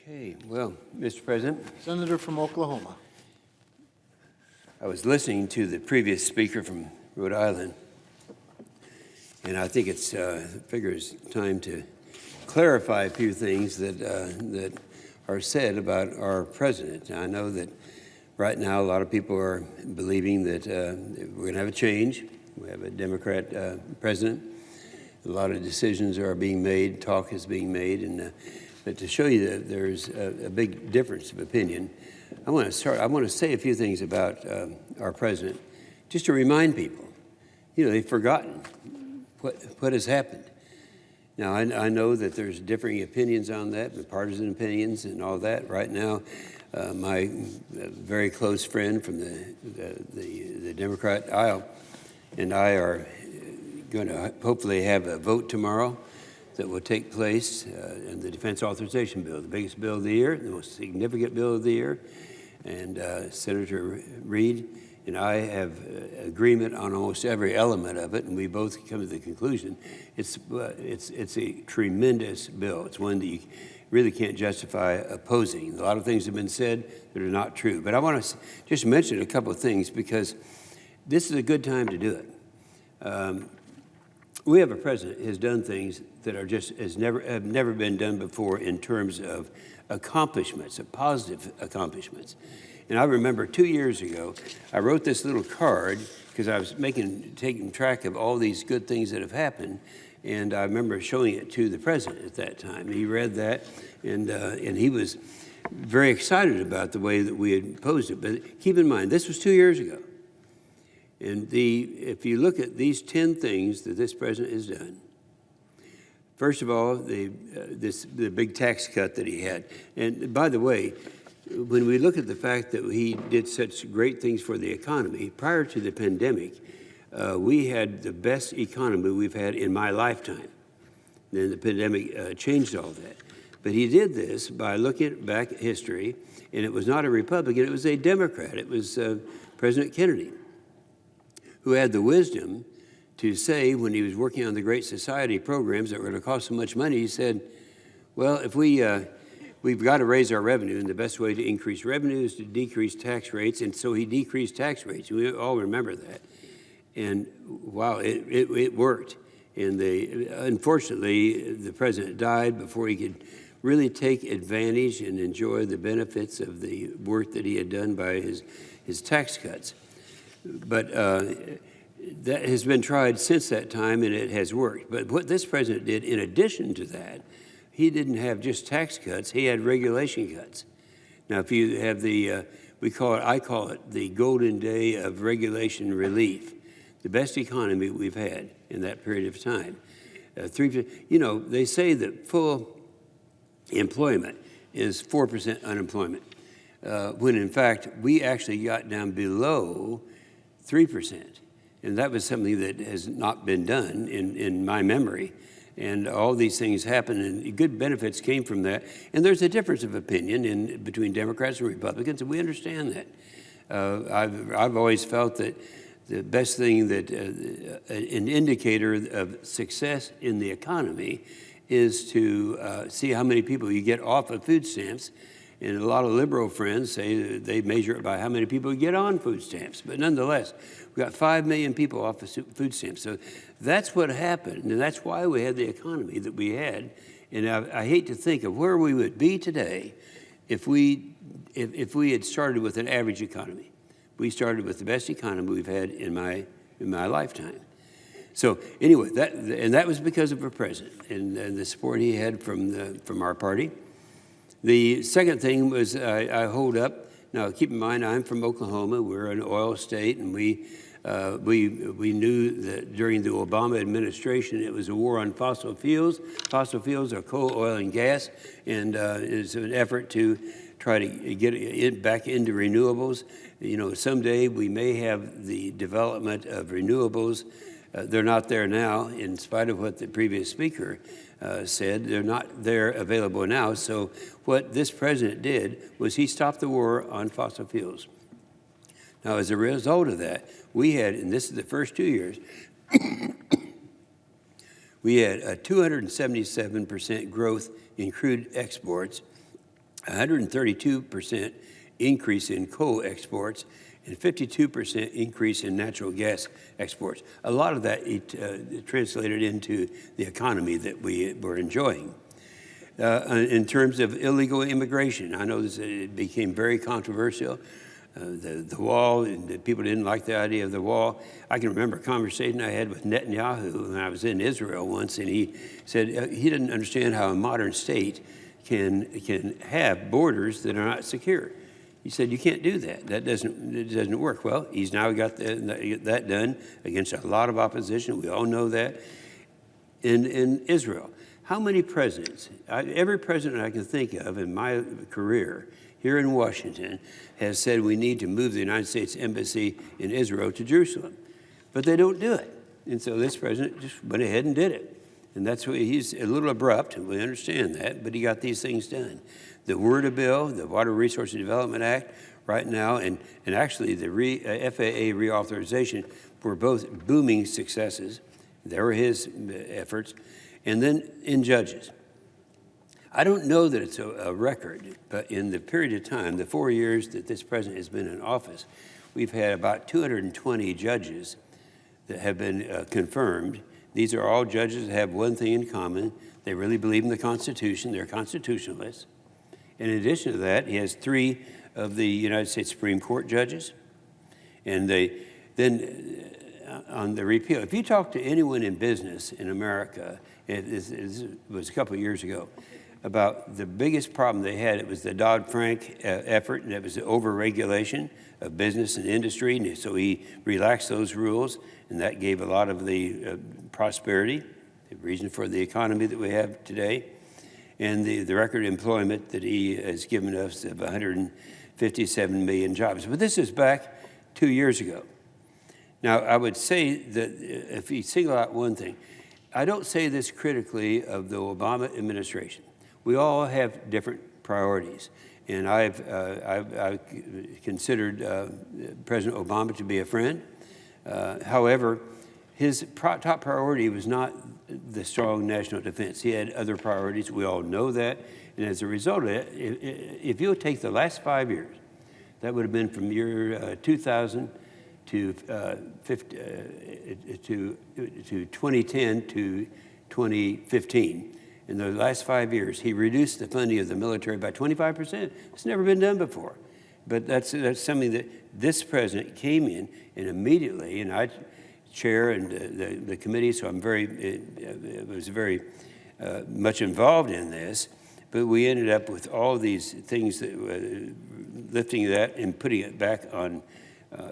Okay, well, Mr. President, Senator from Oklahoma. I was listening to the previous speaker from Rhode Island, and I think it's time to clarify a few things that are said about our president. I know that right now a lot of people are believing that we're going to have a change. We have a Democrat president. A lot of decisions are being made, talk is being made, and but to show you that there's a big difference of opinion, I want to say a few things about our president, just to remind people. You know, they've forgotten what has happened. Now, I know that there's differing opinions on that, partisan opinions and all that. Right now, my very close friend from the Democrat aisle and I are going to hopefully have a vote tomorrow that will take place in the Defense Authorization Bill, the biggest bill of the year, the most significant bill of the year. And Senator Reid and I have agreement on almost every element of it, and we both come to the conclusion it's a tremendous bill. It's one that you really can't justify opposing. A lot of things have been said that are not true. But I want to just mention a couple of things because this is a good time to do it. We have a president who has done things that are have never been done before in terms of accomplishments, of positive accomplishments. And I remember 2 years ago, I wrote this little card because I was taking track of all these good things that have happened. And I remember showing it to the president at that time. He read that, and he was very excited about the way that we had posed it. But keep in mind, this was 2 years ago. And if you look at these 10 things that this president has done, first of all, the big tax cut that he had. And by the way, when we look at the fact that he did such great things for the economy, prior to the pandemic, we had the best economy we've had in my lifetime. Then the pandemic changed all that. But he did this by looking back at history, and it was not a Republican, it was a Democrat. It was President Kennedy, who had the wisdom to say, when he was working on the Great Society programs that were going to cost so much money, he said, well, if we've got to raise our revenue, and the best way to increase revenue is to decrease tax rates, and so he decreased tax rates. We all remember that. And wow, it worked. And unfortunately, the president died before he could really take advantage and enjoy the benefits of the work that he had done by his tax cuts. But that has been tried since that time, and it has worked. But what this president did, in addition to that, he didn't have just tax cuts, he had regulation cuts. Now, if you have I call it the golden day of regulation relief, the best economy we've had in that period of time. You know, they say that full employment is 4% unemployment, when in fact, we actually got down below 3%. And that was something that has not been done in my memory. And all these things happened, and good benefits came from that. And there's a difference of opinion between Democrats and Republicans, and we understand that. I've always felt that the best thing that an indicator of success in the economy is to see how many people you get off of food stamps. And a lot of liberal friends say they measure it by how many people get on food stamps. But nonetheless, we got 5 million people off of food stamps. So that's what happened, and that's why we had the economy that we had. And I hate to think of where we would be today if we had started with an average economy. We started with the best economy we've had in my lifetime. So anyway, that was because of our president and the support he had from our party. The second thing was I hold up. Now, keep in mind, I'm from Oklahoma. We're an oil state, and we knew that during the Obama administration, it was a war on fossil fuels. Fossil fuels are coal, oil, and gas, and it's an effort to try to get it back into renewables. You know, someday we may have the development of renewables. They're not there now, in spite of what the previous speaker said. They're not there available now. So what this president did was he stopped the war on fossil fuels. Now, as a result of that, we had, and this is the first 2 years, we had a 277% growth in crude exports 132% increase in coal exports, and 52% increase in natural gas exports. A lot of that translated into the economy that we were enjoying. In terms of illegal immigration, I know it became very controversial. The wall, and people didn't like the idea of the wall. I can remember a conversation I had with Netanyahu when I was in Israel once, and he said he didn't understand how a modern state can have borders that are not secure. He said, you can't do that. It doesn't work. Well, he's now got that done against a lot of opposition. We all know that. In Israel, how many presidents, every president I can think of in my career here in Washington has said we need to move the United States Embassy in Israel to Jerusalem. But they don't do it. And so this president just went ahead and did it. And that's why he's a little abrupt, and we understand that, but he got these things done. The WRDA bill, the Water Resources Development Act, right now, and actually the FAA reauthorization were both booming successes. There were his efforts. And then in judges. I don't know that it's a record, but in the period of time, the 4 years that this president has been in office, we've had about 220 judges that have been confirmed. These are all judges that have one thing in common. They really believe in the Constitution. They're constitutionalists. In addition to that, he has 3 of the United States Supreme Court judges. And then on the repeal, if you talk to anyone in business in America, it was a couple of years ago, about the biggest problem they had, it was the Dodd-Frank effort, and it was the overregulation of business and industry. And so he relaxed those rules, and that gave a lot of the prosperity, the reason for the economy that we have today, and the record employment that he has given us of 157 million jobs. But this is back 2 years ago. Now, I would say that if you single out one thing, I don't say this critically of the Obama administration. We all have different priorities, and I've considered President Obama to be a friend. However, his top priority was not the strong national defense. He had other priorities. We all know that. And as a result of it, if you'll take the last 5 years, that would have been from year 2000 to 2010 to 2015. In the last 5 years, he reduced the funding of the military by 25%. It's never been done before. But that's something that this president came in and immediately, and I chair and the committee, so I'm was very much involved in this. But we ended up with all these things that lifting that and putting it back on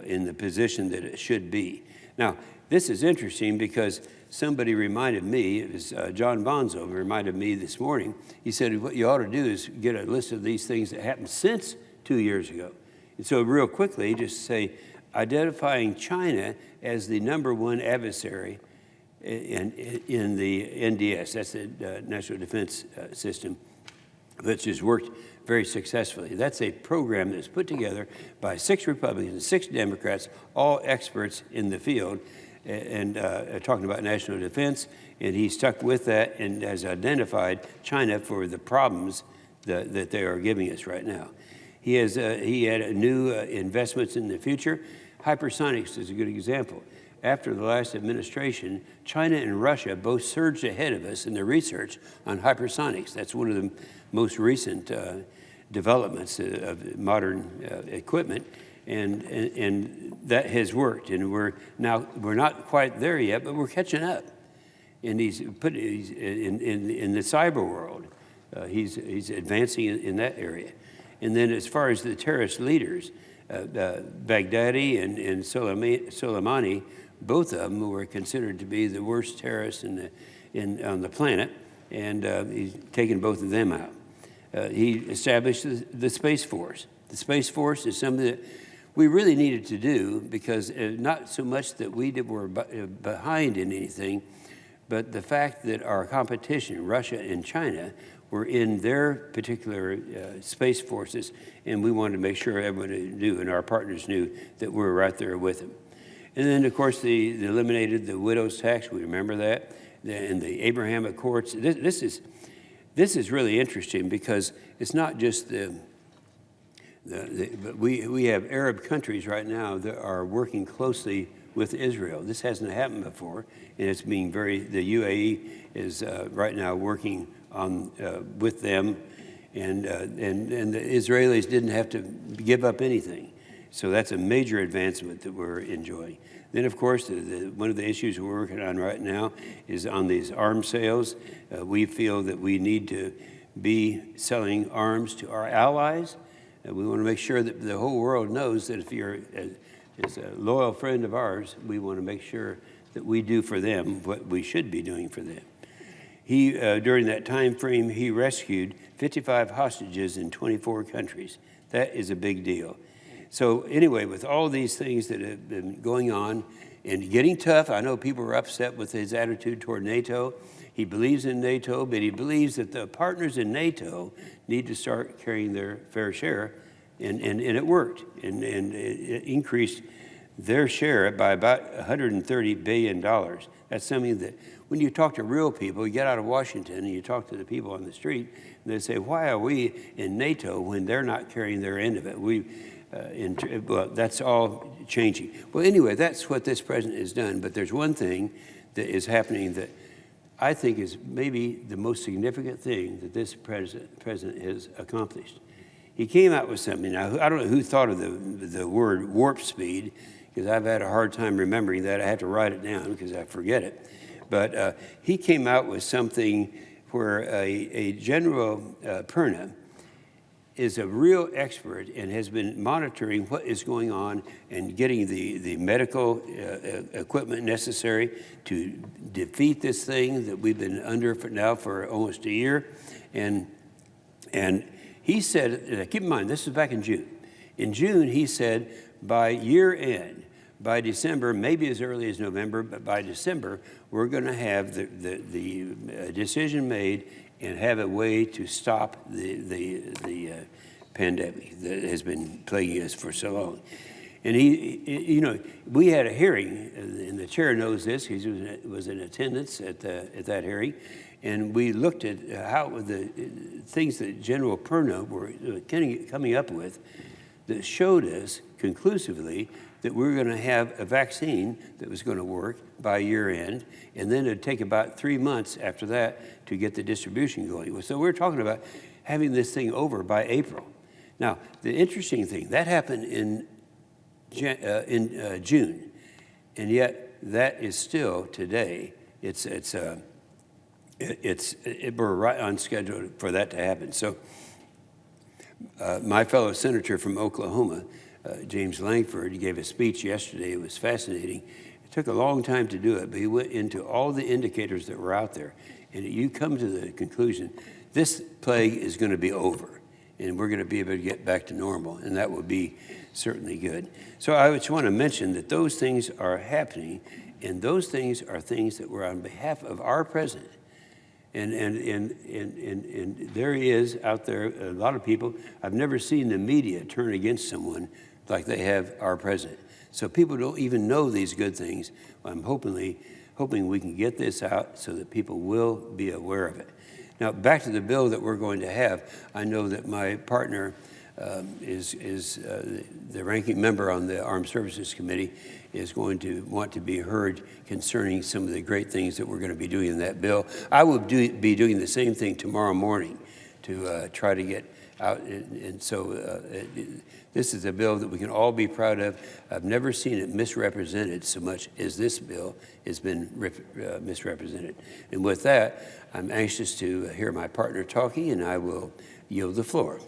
in the position that it should be. Now, this is interesting because somebody reminded me, it was John Bonzo reminded me this morning. He said, what you ought to do is get a list of these things that happened since 2 years ago. And so real quickly, just say, identifying China as the #1 adversary in the NDS, that's the National Defense System, which has worked very successfully. That's a program that's put together by 6 Republicans and 6 Democrats, all experts in the field, and talking about national defense, and he stuck with that and has identified China for the problems that they are giving us right now. He had new investments in the future. Hypersonics is a good example. After the last administration, China and Russia both surged ahead of us in the research on hypersonics. That's one of the most recent developments of modern equipment, and that has worked. And we're not quite there yet, but we're catching up. And he's in the cyber world. He's advancing in that area. And then as far as the terrorist leaders, Baghdadi and Soleimani, both of them were considered to be the worst terrorists on the planet, and he's taken both of them out. He established the Space Force. The Space Force is something that we really needed to do because not so much that we were behind in anything, but the fact that our competition, Russia and China, were in their particular space forces, and we wanted to make sure everyone knew, and our partners knew, that we were right there with them. And then, of course, they eliminated the widow's tax. We remember that. And the Abraham Accords. This is this is really interesting because it's not just but we have Arab countries right now that are working closely with Israel. This hasn't happened before, and it's being the UAE is right now working on with them, and the Israelis didn't have to give up anything. So that's a major advancement that we're enjoying. Then, of course, one of the issues we're working on right now is on these arms sales. We feel that we need to be selling arms to our allies. We want to make sure that the whole world knows that if you're as a loyal friend of ours, we want to make sure that we do for them what we should be doing for them. During that time frame, he rescued 55 hostages in 24 countries. That is a big deal. So anyway, with all these things that have been going on and getting tough, I know people are upset with his attitude toward NATO. He believes in NATO, but he believes that the partners in NATO need to start carrying their fair share, and it worked, and it increased their share by about $130 billion. That's something that when you talk to real people, you get out of Washington and you talk to the people on the street, and they say, why are we in NATO when they're not carrying their end of it? Well, that's all changing. Well, anyway, that's what this president has done. But there's one thing that is happening that I think is maybe the most significant thing that this president has accomplished. He came out with something. Now, I don't know who thought of the word warp speed, because I've had a hard time remembering that. I have to write it down because I forget it. But he came out with something where a General Perna is a real expert and has been monitoring what is going on and getting the medical equipment necessary to defeat this thing that we've been under for almost a year. And he said, keep in mind, this is back in June. In June, he said, by year end, by December, maybe as early as November, but by December, we're going to have the decision made and have a way to stop the pandemic that has been plaguing us for so long. And we had a hearing, and the chair knows this, he was in attendance at that hearing, and we looked at how the things that General Perna were coming up with that showed us conclusively that we were going to have a vaccine that was going to work by year end, and then it'd take about 3 months after that to get the distribution going. So we're talking about having this thing over by April. Now, the interesting thing, that happened in June, and yet that is still today, we're right on schedule for that to happen. So my fellow senator from Oklahoma, James Langford, gave a speech yesterday. It was fascinating. It took a long time to do it, but he went into all the indicators that were out there. And you come to the conclusion, this plague is going to be over, and we're going to be able to get back to normal, and that will be certainly good. So I just want to mention that those things are happening, and those things are things that were on behalf of our president. And there he is out there, a lot of people. I've never seen the media turn against someone like they have our president. So people don't even know these good things. I'm hoping we can get this out so that people will be aware of it. Now, back to the bill that we're going to have. I know that my partner is the ranking member on the Armed Services Committee, is going to want to be heard concerning some of the great things that we're going to be doing in that bill. I will be doing the same thing tomorrow morning to try to get out. And so this is a bill that we can all be proud of. I've never seen it misrepresented so much as this bill has been misrepresented. And with that, I'm anxious to hear my partner talking, and I will yield the floor.